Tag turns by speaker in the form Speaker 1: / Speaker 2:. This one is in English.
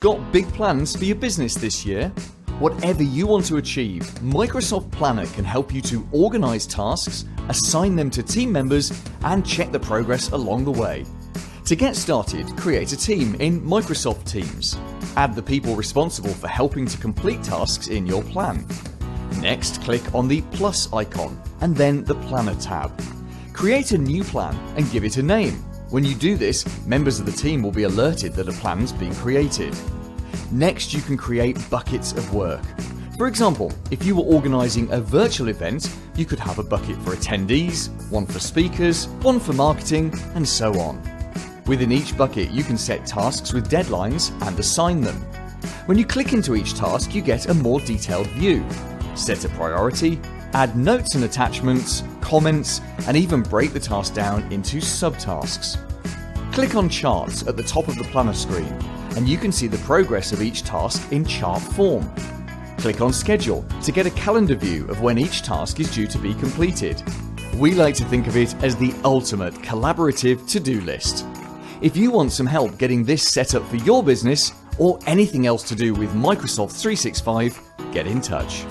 Speaker 1: Got big plans for your business this year? Whatever you want to achieve, Microsoft Planner can help you to organize tasks, assign them to team members, and check the progress along the way. To get started, create a team in Microsoft Teams. Add the people responsible for helping to complete tasks in your plan. Next, click on the plus icon and then the Planner tab. Create a new plan and give it a name. When you do this, members of the team will be alerted that a plan's been created. Next, you can create buckets of work. For example, if you were organising a virtual event, you could have a bucket for attendees, one for speakers, one for marketing, and so on. Within each bucket, you can set tasks with deadlines and assign them. When you click into each task, you get a more detailed view. Set a priority, add notes and attachments, comments, and even break the task down into subtasks. Click on Charts at the top of the planner screen, and you can see the progress of each task in chart form. Click on Schedule to get a calendar view of when each task is due to be completed. We like to think of it as the ultimate collaborative to-do list. If you want some help getting this set up for your business, or anything else to do with Microsoft 365, get in touch.